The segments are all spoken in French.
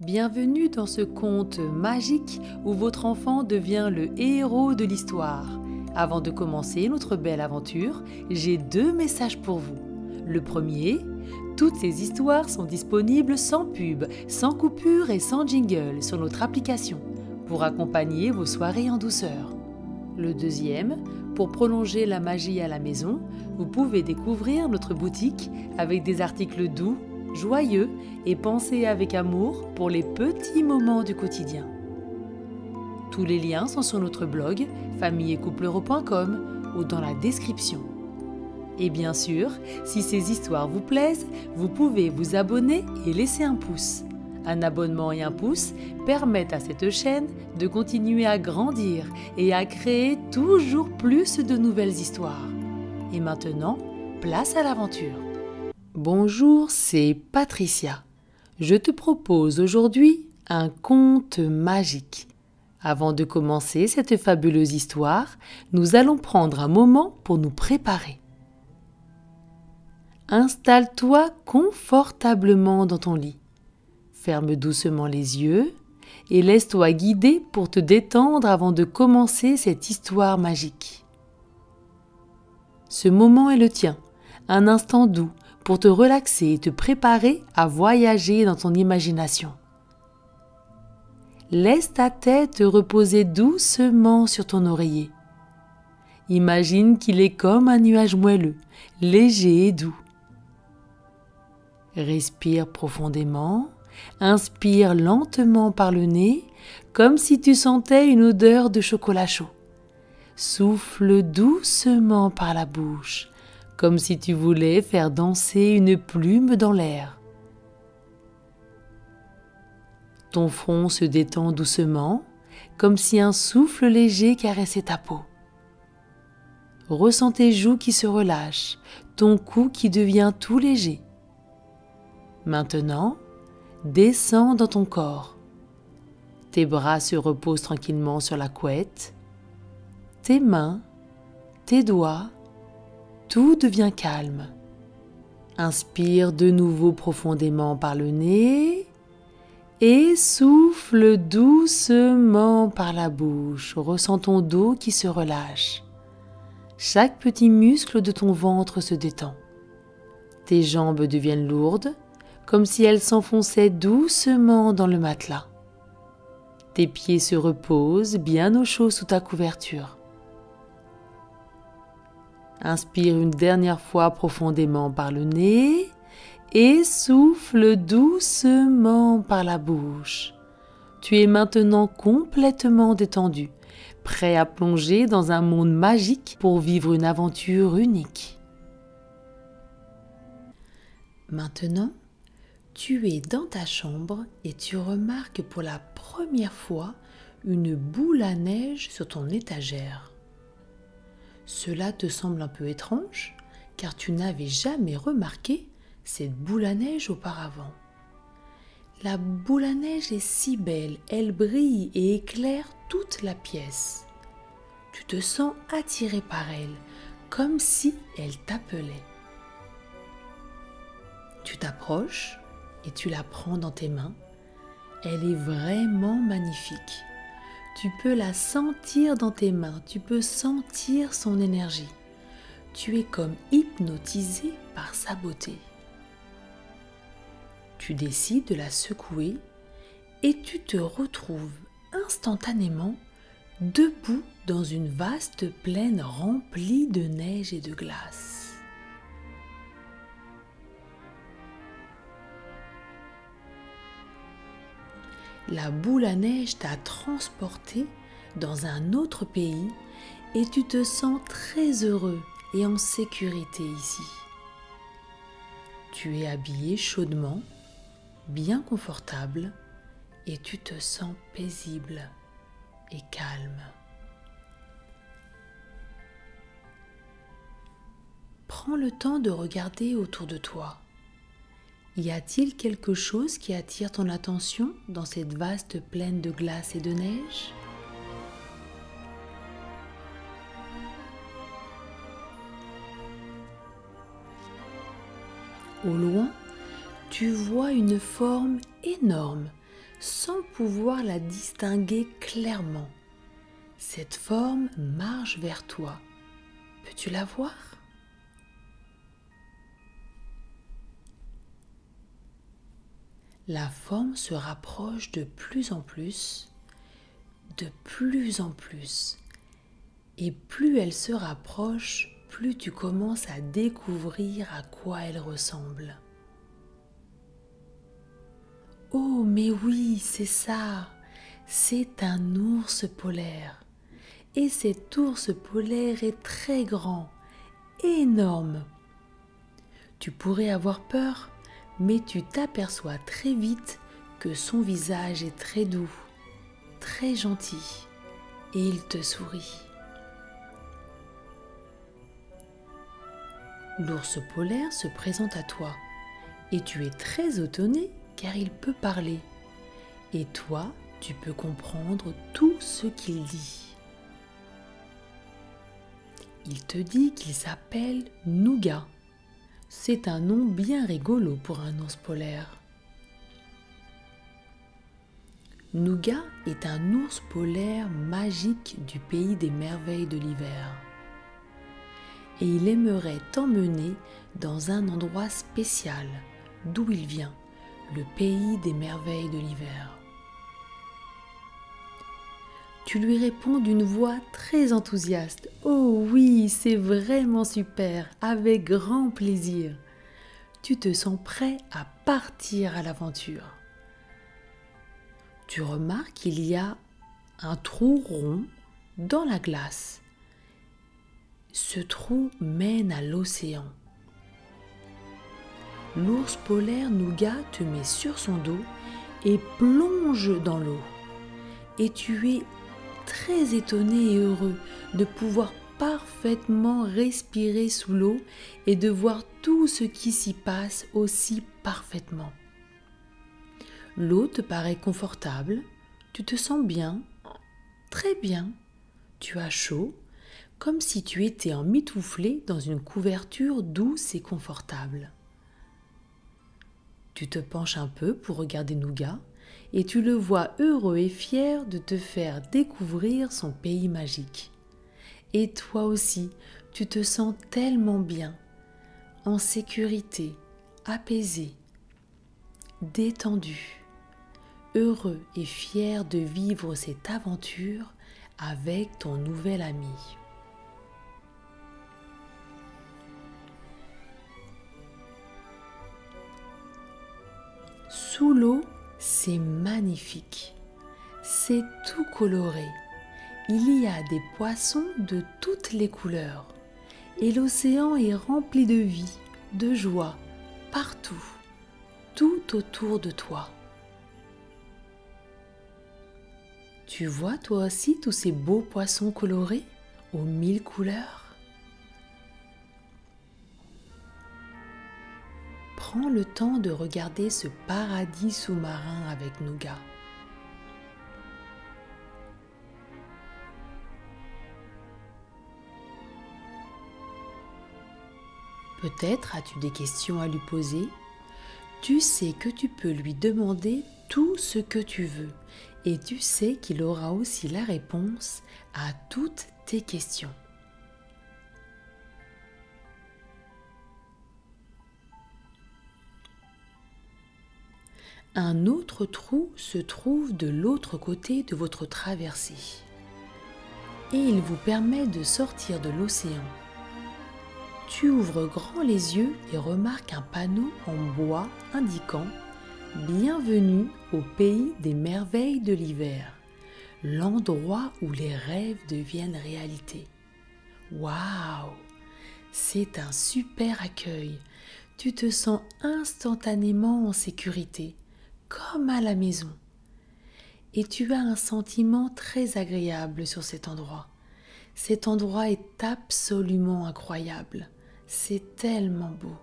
Bienvenue dans ce conte magique où votre enfant devient le héros de l'histoire. Avant de commencer notre belle aventure, j'ai 2 messages pour vous. Le premier, toutes ces histoires sont disponibles sans pub, sans coupure et sans jingle sur notre application pour accompagner vos soirées en douceur. Le deuxième, pour prolonger la magie à la maison, vous pouvez découvrir notre boutique avec des articles doux, joyeux et pensés avec amour pour les petits moments du quotidien. Tous les liens sont sur notre blog familleetcoupleheureux.com ou dans la description. Et bien sûr, si ces histoires vous plaisent, vous pouvez vous abonner et laisser un pouce. Un abonnement et un pouce permettent à cette chaîne de continuer à grandir et à créer toujours plus de nouvelles histoires. Et maintenant, place à l'aventure. Bonjour, c'est Patricia. Je te propose aujourd'hui un conte magique. Avant de commencer cette fabuleuse histoire, nous allons prendre un moment pour nous préparer. Installe-toi confortablement dans ton lit. Ferme doucement les yeux et laisse-toi guider pour te détendre avant de commencer cette histoire magique. Ce moment est le tien, un instant doux pour te relaxer et te préparer à voyager dans ton imagination. Laisse ta tête reposer doucement sur ton oreiller. Imagine qu'il est comme un nuage moelleux, léger et doux. Respire profondément, inspire lentement par le nez, comme si tu sentais une odeur de chocolat chaud. Souffle doucement par la bouche, comme si tu voulais faire danser une plume dans l'air. Ton front se détend doucement, comme si un souffle léger caressait ta peau. Ressens tes joues qui se relâchent, ton cou qui devient tout léger. Maintenant, descends dans ton corps. Tes bras se reposent tranquillement sur la couette. Tes mains, tes doigts, tout devient calme. Inspire de nouveau profondément par le nez et souffle doucement par la bouche. Ressens ton dos qui se relâche. Chaque petit muscle de ton ventre se détend. Tes jambes deviennent lourdes, comme si elles s'enfonçaient doucement dans le matelas. Tes pieds se reposent bien au chaud sous ta couverture. Inspire une dernière fois profondément par le nez et souffle doucement par la bouche. Tu es maintenant complètement détendu, prêt à plonger dans un monde magique pour vivre une aventure unique. Maintenant, tu es dans ta chambre et tu remarques pour la première fois une boule à neige sur ton étagère. Cela te semble un peu étrange, car tu n'avais jamais remarqué cette boule à neige auparavant. La boule à neige est si belle, elle brille et éclaire toute la pièce. Tu te sens attiré par elle, comme si elle t'appelait. Tu t'approches et tu la prends dans tes mains. Elle est vraiment magnifique. Tu peux la sentir dans tes mains, tu peux sentir son énergie. Tu es comme hypnotisé par sa beauté. Tu décides de la secouer et tu te retrouves instantanément debout dans une vaste plaine remplie de neige et de glace. La boule à neige t'a transporté dans un autre pays et tu te sens très heureux et en sécurité ici. Tu es habillé chaudement, bien confortable et tu te sens paisible et calme. Prends le temps de regarder autour de toi. Y a-t-il quelque chose qui attire ton attention dans cette vaste plaine de glace et de neige ? Au loin, tu vois une forme énorme sans pouvoir la distinguer clairement. Cette forme marche vers toi. Peux-tu la voir? La forme se rapproche de plus en plus, et plus elle se rapproche, plus tu commences à découvrir à quoi elle ressemble. Oh, mais oui, c'est ça, c'est un ours polaire. Et cet ours polaire est très grand, énorme. Tu pourrais avoir peur, mais tu t'aperçois très vite que son visage est très doux, très gentil, et il te sourit. L'ours polaire se présente à toi, et tu es très étonné car il peut parler. Et toi, tu peux comprendre tout ce qu'il dit. Il te dit qu'il s'appelle Nougat. C'est un nom bien rigolo pour un ours polaire. Nougat est un ours polaire magique du pays des merveilles de l'hiver. Et il aimerait t'emmener dans un endroit spécial, d'où il vient, le pays des merveilles de l'hiver. Tu lui réponds d'une voix très enthousiaste. « Oh oui, c'est vraiment super, avec grand plaisir. » Tu te sens prêt à partir à l'aventure. Tu remarques qu'il y a un trou rond dans la glace. Ce trou mène à l'océan. L'ours polaire Nougat te met sur son dos et plonge dans l'eau. Et tu es très étonné et heureux de pouvoir parfaitement respirer sous l'eau et de voir tout ce qui s'y passe aussi parfaitement. L'eau te paraît confortable, tu te sens bien, très bien, tu as chaud, comme si tu étais emmitouflé dans une couverture douce et confortable. Tu te penches un peu pour regarder Nougat et tu le vois heureux et fier de te faire découvrir son pays magique. Et toi aussi, tu te sens tellement bien, en sécurité, apaisé, détendu, heureux et fier de vivre cette aventure avec ton nouvel ami. Sous l'eau, c'est magnifique, c'est tout coloré. Il y a des poissons de toutes les couleurs et l'océan est rempli de vie, de joie, partout, tout autour de toi. Tu vois toi aussi tous ces beaux poissons colorés aux 1000 couleurs? Prends le temps de regarder ce paradis sous-marin avec Nougat. Peut-être as-tu des questions à lui poser. Tu sais que tu peux lui demander tout ce que tu veux et tu sais qu'il aura aussi la réponse à toutes tes questions. Un autre trou se trouve de l'autre côté de votre traversée et il vous permet de sortir de l'océan. Tu ouvres grand les yeux et remarques un panneau en bois indiquant « Bienvenue au pays des merveilles de l'hiver, l'endroit où les rêves deviennent réalité. » Waouh! C'est un super accueil. Tu te sens instantanément en sécurité, comme à la maison. Et tu as un sentiment très agréable sur cet endroit. Cet endroit est absolument incroyable. C'est tellement beau.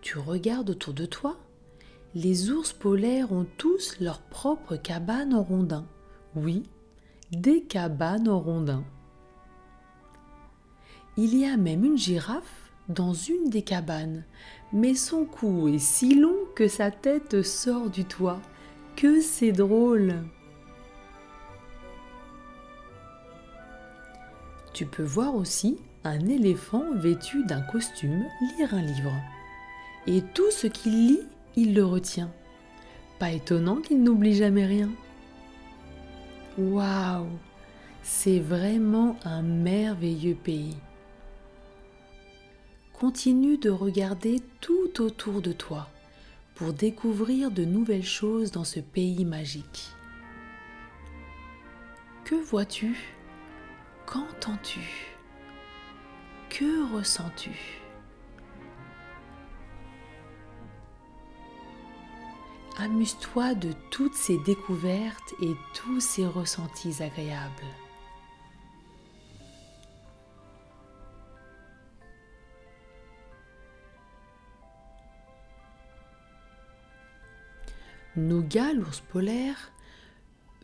Tu regardes autour de toi. Les ours polaires ont tous leur propre cabane en rondin. Oui, des cabanes en rondin. Il y a même une girafe dans une des cabanes, mais son cou est si long que sa tête sort du toit. Que c'est drôle! Tu peux voir aussi un éléphant vêtu d'un costume lire un livre. Et tout ce qu'il lit, il le retient. Pas étonnant qu'il n'oublie jamais rien. Waouh! C'est vraiment un merveilleux pays. Continue de regarder tout autour de toi pour découvrir de nouvelles choses dans ce pays magique. Que vois-tu? Qu'entends-tu? Que ressens-tu? Amuse-toi de toutes ces découvertes et tous ces ressentis agréables. Nougat, l'ours polaire,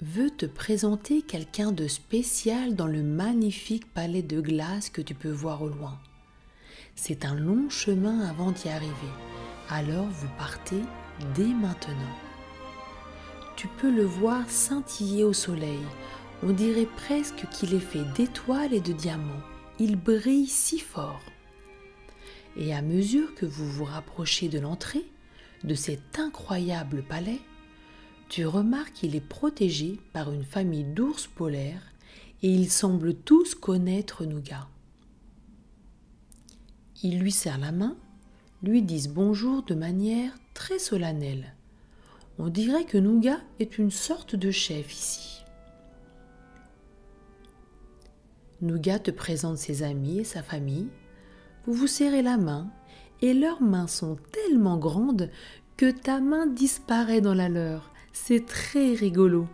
veut te présenter quelqu'un de spécial dans le magnifique palais de glace que tu peux voir au loin. C'est un long chemin avant d'y arriver, alors vous partez dès maintenant. Tu peux le voir scintiller au soleil, on dirait presque qu'il est fait d'étoiles et de diamants, il brille si fort. Et à mesure que vous vous rapprochez de l'entrée de cet incroyable palais, tu remarques qu'il est protégé par une famille d'ours polaires et ils semblent tous connaître Nougat. Ils lui serrent la main, lui disent bonjour de manière très solennelle. On dirait que Nougat est une sorte de chef ici. Nougat te présente ses amis et sa famille. Vous vous serrez la main et leurs mains sont tellement grandes que ta main disparaît dans la leur. C'est très rigolo.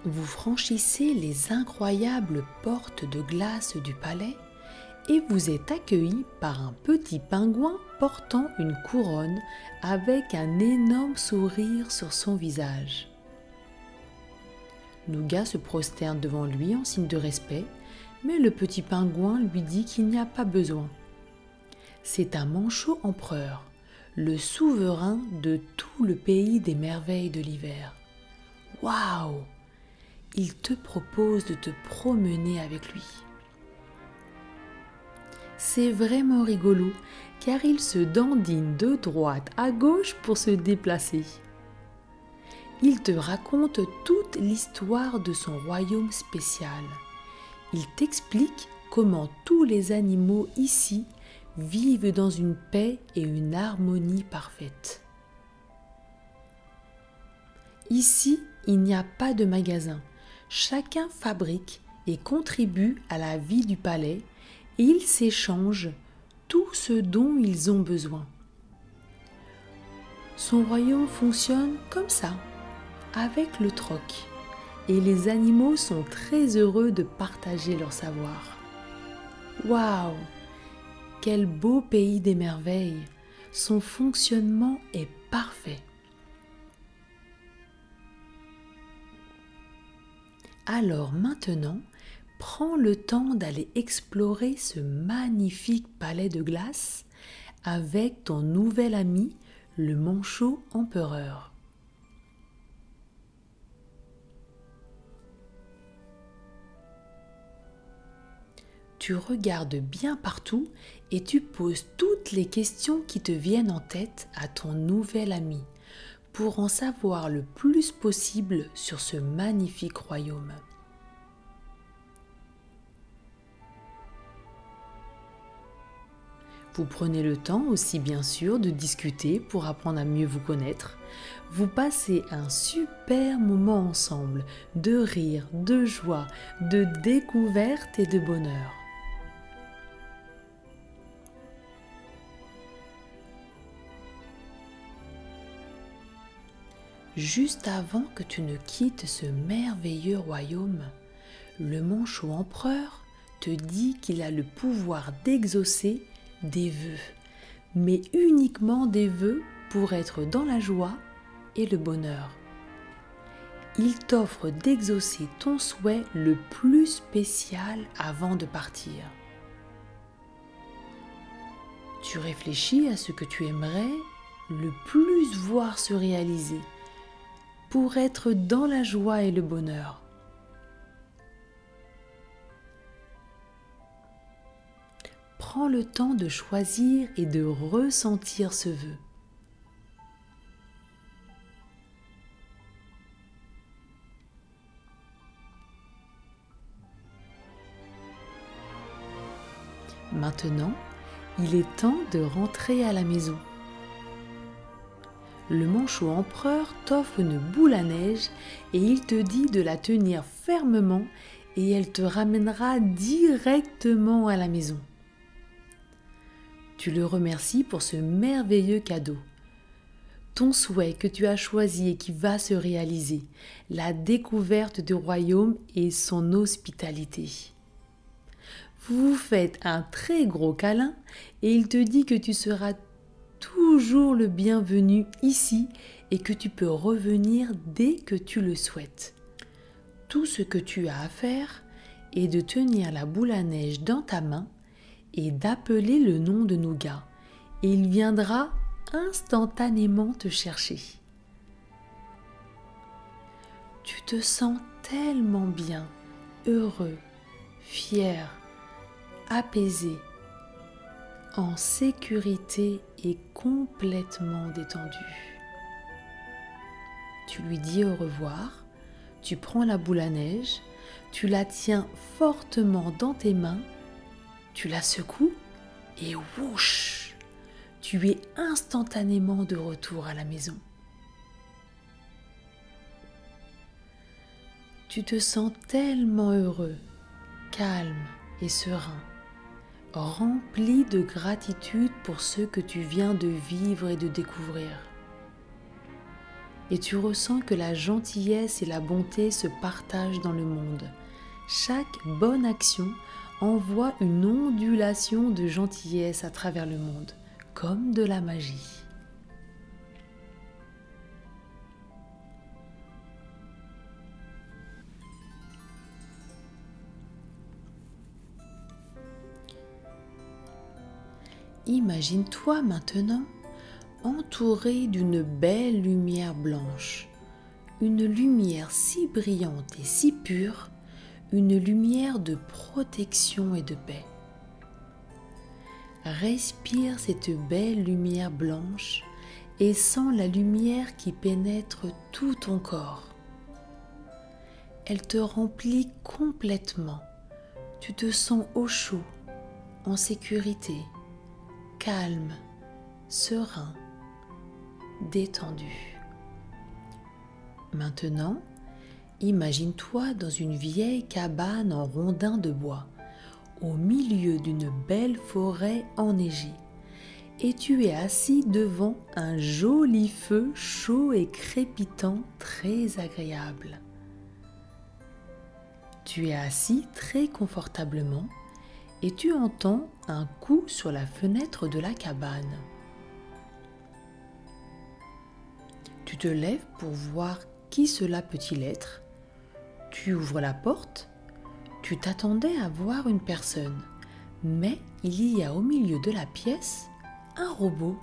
Vous franchissez les incroyables portes de glace du palais et vous êtes accueilli par un petit pingouin portant une couronne avec un énorme sourire sur son visage. Nougat se prosterne devant lui en signe de respect, mais le petit pingouin lui dit qu'il n'y a pas besoin. C'est un manchot empereur, le souverain de tout le pays des merveilles de l'hiver. Waouh! Il te propose de te promener avec lui. C'est vraiment rigolo, car il se dandine de droite à gauche pour se déplacer. Il te raconte toute l'histoire de son royaume spécial. Il t'explique comment tous les animaux ici vivent dans une paix et une harmonie parfaite. Ici, il n'y a pas de magasin. Chacun fabrique et contribue à la vie du palais et ils s'échangent tout ce dont ils ont besoin. Son royaume fonctionne comme ça, avec le troc, et les animaux sont très heureux de partager leur savoir. Waouh! Quel beau pays des merveilles! Son fonctionnement est parfait. Alors maintenant, prends le temps d'aller explorer ce magnifique palais de glace avec ton nouvel ami, le manchot empereur. Tu regardes bien partout et tu poses toutes les questions qui te viennent en tête à ton nouvel ami pour en savoir le plus possible sur ce magnifique royaume. Vous prenez le temps aussi bien sûr de discuter pour apprendre à mieux vous connaître. Vous passez un super moment ensemble, de rire, de joie, de découverte et de bonheur. Juste avant que tu ne quittes ce merveilleux royaume, le manchot empereur te dit qu'il a le pouvoir d'exaucer des vœux, mais uniquement des vœux pour être dans la joie et le bonheur. Il t'offre d'exaucer ton souhait le plus spécial avant de partir. Tu réfléchis à ce que tu aimerais le plus voir se réaliser pour être dans la joie et le bonheur. Prends le temps de choisir et de ressentir ce vœu. Maintenant, il est temps de rentrer à la maison. Le manchot empereur t'offre une boule à neige et il te dit de la tenir fermement et elle te ramènera directement à la maison. Tu le remercies pour ce merveilleux cadeau. Ton souhait que tu as choisi et qui va se réaliser, la découverte du royaume et son hospitalité. Vous vous faites un très gros câlin et il te dit que tu seras toujours le bienvenu ici et que tu peux revenir dès que tu le souhaites. Tout ce que tu as à faire est de tenir la boule à neige dans ta main et d'appeler le nom de Nougat et il viendra instantanément te chercher. Tu te sens tellement bien, heureux, fier, apaisé, en sécurité et complètement détendu. Tu lui dis au revoir, tu prends la boule à neige, tu la tiens fortement dans tes mains, tu la secoues et whoosh, tu es instantanément de retour à la maison. Tu te sens tellement heureux, calme et serein, rempli de gratitude pour ce que tu viens de vivre et de découvrir. Et tu ressens que la gentillesse et la bonté se partagent dans le monde. Chaque bonne action envoie une ondulation de gentillesse à travers le monde, comme de la magie. Imagine-toi maintenant entouré d'une belle lumière blanche, une lumière si brillante et si pure, une lumière de protection et de paix. Respire cette belle lumière blanche et sens la lumière qui pénètre tout ton corps. Elle te remplit complètement. Tu te sens au chaud, en sécurité, calme, serein, détendu. Maintenant, imagine-toi dans une vieille cabane en rondin de bois, au milieu d'une belle forêt enneigée, et tu es assis devant un joli feu chaud et crépitant très agréable. Tu es assis très confortablement et tu entends un coup sur la fenêtre de la cabane. Tu te lèves pour voir qui cela peut-il être. Tu ouvres la porte. Tu t'attendais à voir une personne, mais il y a au milieu de la pièce un robot,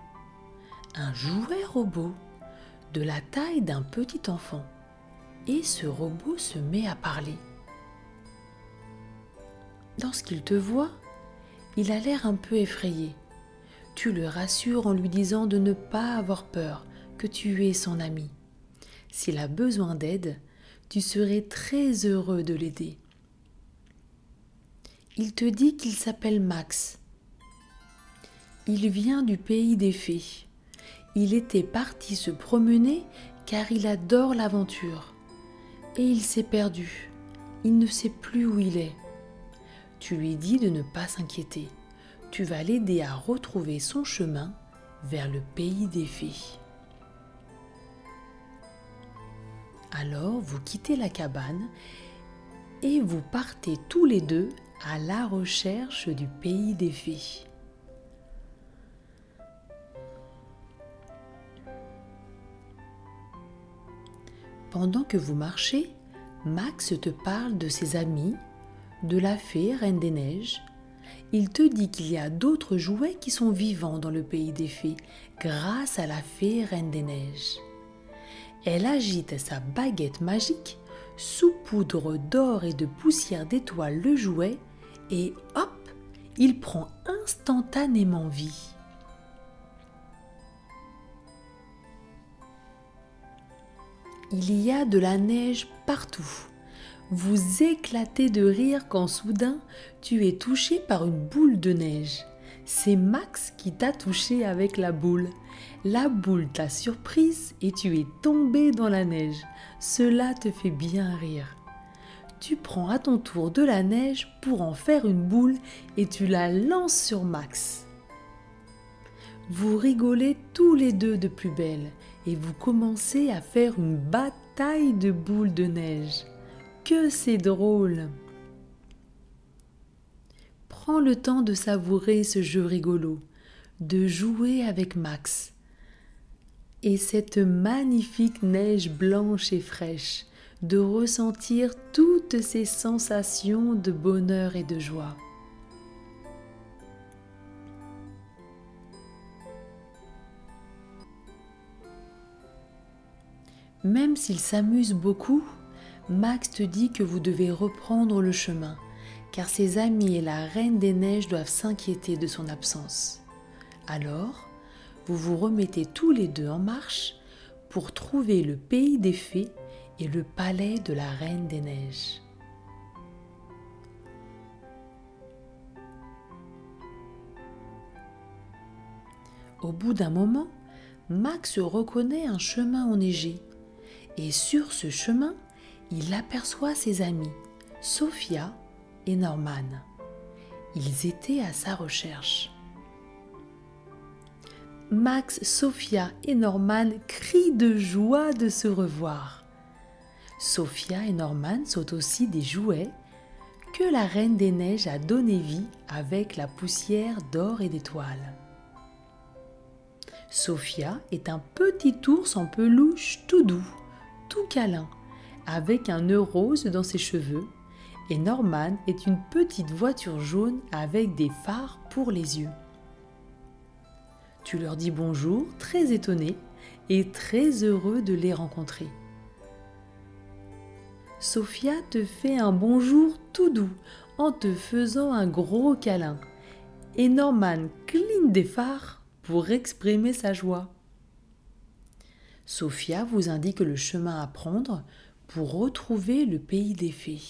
un jouet robot, de la taille d'un petit enfant. Et ce robot se met à parler. Lorsqu'il te voit, il a l'air un peu effrayé. Tu le rassures en lui disant de ne pas avoir peur, que tu es son ami. S'il a besoin d'aide, tu serais très heureux de l'aider. Il te dit qu'il s'appelle Max. Il vient du pays des fées. Il était parti se promener car il adore l'aventure. Et il s'est perdu. Il ne sait plus où il est. Tu lui dis de ne pas s'inquiéter. Tu vas l'aider à retrouver son chemin vers le pays des fées. Alors vous quittez la cabane et vous partez tous les deux à la recherche du pays des fées. Pendant que vous marchez, Max te parle de ses amis, de la fée Reine des Neiges. il te dit qu'il y a d'autres jouets qui sont vivants dans le pays des fées grâce à la fée Reine des Neiges. Elle agite sa baguette magique, saupoudre d'or et de poussière d'étoiles le jouet et hop, il prend instantanément vie. Il y a de la neige partout. Vous éclatez de rire quand soudain tu es touché par une boule de neige. C'est Max qui t'a touché avec la boule. La boule t'a surprise et tu es tombé dans la neige. Cela te fait bien rire. Tu prends à ton tour de la neige pour en faire une boule et tu la lances sur Max. Vous rigolez tous les deux de plus belle et vous commencez à faire une bataille de boules de neige. Que c'est drôle! Prends le temps de savourer ce jeu rigolo, de jouer avec Max et cette magnifique neige blanche et fraîche, de ressentir toutes ces sensations de bonheur et de joie. Même s'il s'amuse beaucoup, Max te dit que vous devez reprendre le chemin, car ses amis et la Reine des Neiges doivent s'inquiéter de son absence. Alors, vous vous remettez tous les deux en marche pour trouver le pays des fées et le palais de la Reine des Neiges. Au bout d'un moment, Max reconnaît un chemin enneigé et sur ce chemin, il aperçoit ses amis, Sophia et Norman. Ils étaient à sa recherche. Max, Sophia et Norman crient de joie de se revoir. Sophia et Norman sont aussi des jouets que la Reine des Neiges a donné vie avec la poussière d'or et d'étoiles. Sophia est un petit ours en peluche tout doux, tout câlin, avec un nœud rose dans ses cheveux, et Norman est une petite voiture jaune avec des phares pour les yeux. Tu leur dis bonjour, très étonné et très heureux de les rencontrer. Sophia te fait un bonjour tout doux en te faisant un gros câlin, et Norman cligne des phares pour exprimer sa joie. Sophia vous indique le chemin à prendre pour retrouver le pays des fées.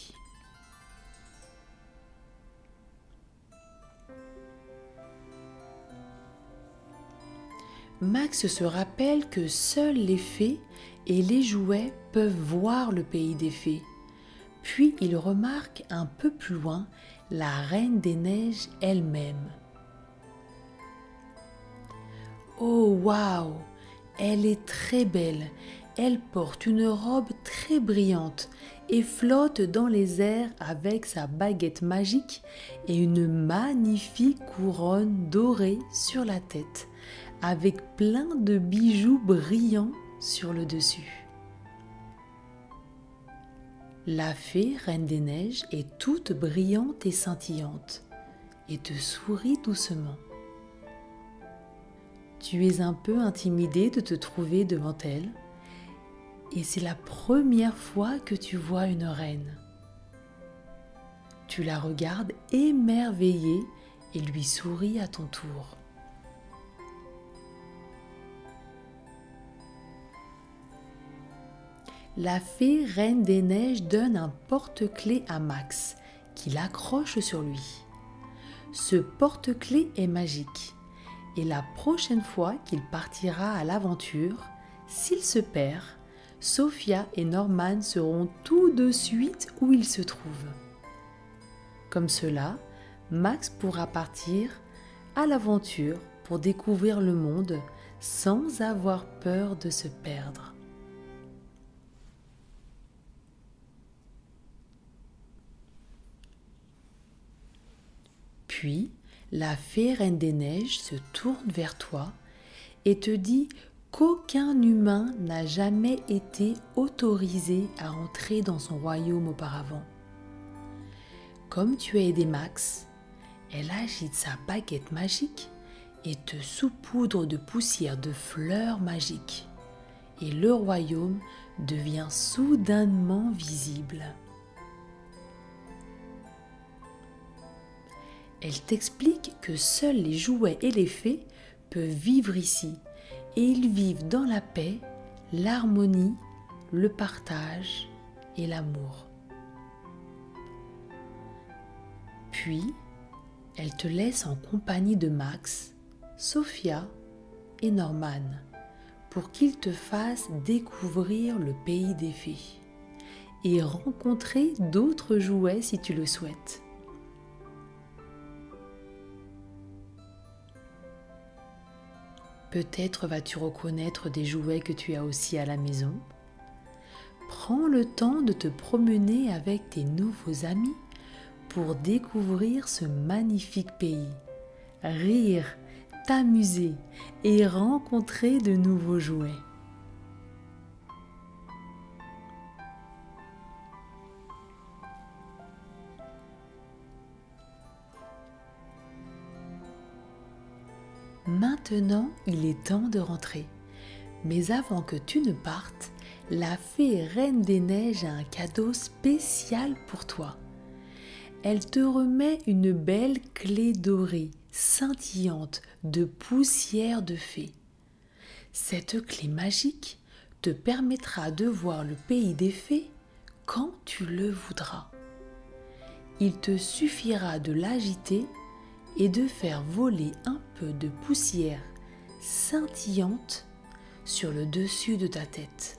Max se rappelle que seules les fées et les jouets peuvent voir le pays des fées. Puis il remarque un peu plus loin la Reine des Neiges elle-même. Oh waouh! Elle est très belle. Elle porte une robe très brillante et flotte dans les airs avec sa baguette magique et une magnifique couronne dorée sur la tête, avec plein de bijoux brillants sur le dessus. La fée Reine des Neiges est toute brillante et scintillante et te sourit doucement. Tu es un peu intimidé de te trouver devant elle et c'est la première fois que tu vois une reine. Tu la regardes émerveillée et lui souris à ton tour. La fée Reine des Neiges donne un porte-clés à Max, qu'il accroche sur lui. Ce porte-clés est magique, et la prochaine fois qu'il partira à l'aventure, s'il se perd, Sophia et Norman seront tout de suite où il se trouve. Comme cela, Max pourra partir à l'aventure pour découvrir le monde sans avoir peur de se perdre. Puis, la fée Reine des Neiges se tourne vers toi et te dit qu'aucun humain n'a jamais été autorisé à entrer dans son royaume auparavant. Comme tu as aidé Max Elle agite sa baguette magique et te saupoudre de poussière de fleurs magiques. Et le royaume devient soudainement visible. Elle t'explique que seuls les jouets et les fées peuvent vivre ici, et ils vivent dans la paix, l'harmonie, le partage et l'amour. Puis, elle te laisse en compagnie de Max, Sophia et Norman pour qu'ils te fassent découvrir le pays des fées et rencontrer d'autres jouets si tu le souhaites. Peut-être vas-tu reconnaître des jouets que tu as aussi à la maison. Prends le temps de te promener avec tes nouveaux amis pour découvrir ce magnifique pays, rire, t'amuser et rencontrer de nouveaux jouets. Maintenant, il est temps de rentrer. Mais avant que tu ne partes, la fée Reine des Neiges a un cadeau spécial pour toi. Elle te remet une belle clé dorée, scintillante de poussière de fée. Cette clé magique te permettra de voir le pays des fées quand tu le voudras. Il te suffira de l'agiter et de faire voler un peu de poussière scintillante sur le dessus de ta tête.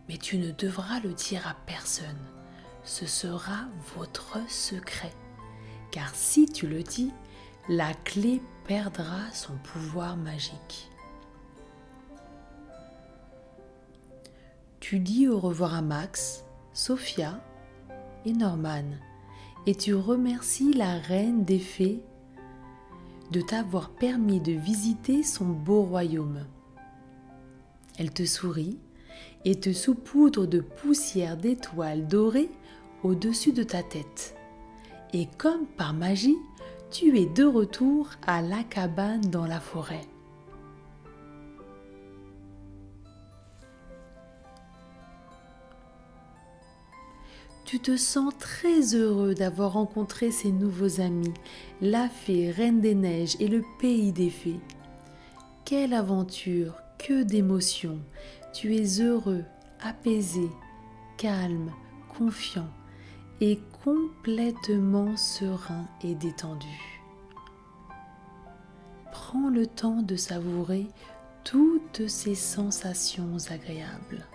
Mais tu ne devras le dire à personne. Ce sera votre secret. Car si tu le dis, la clé perdra son pouvoir magique. Tu dis au revoir à Max, Sophia et Norman et tu remercies la reine des fées de t'avoir permis de visiter son beau royaume. Elle te sourit et te saupoudre de poussière d'étoiles dorées au-dessus de ta tête. Et comme par magie, tu es de retour à la cabane dans la forêt. Tu te sens très heureux d'avoir rencontré ces nouveaux amis, la fée Reine des Neiges et le pays des fées. Quelle aventure, que d'émotions! Tu es heureux, apaisé, calme, confiant et complètement serein et détendu. Prends le temps de savourer toutes ces sensations agréables.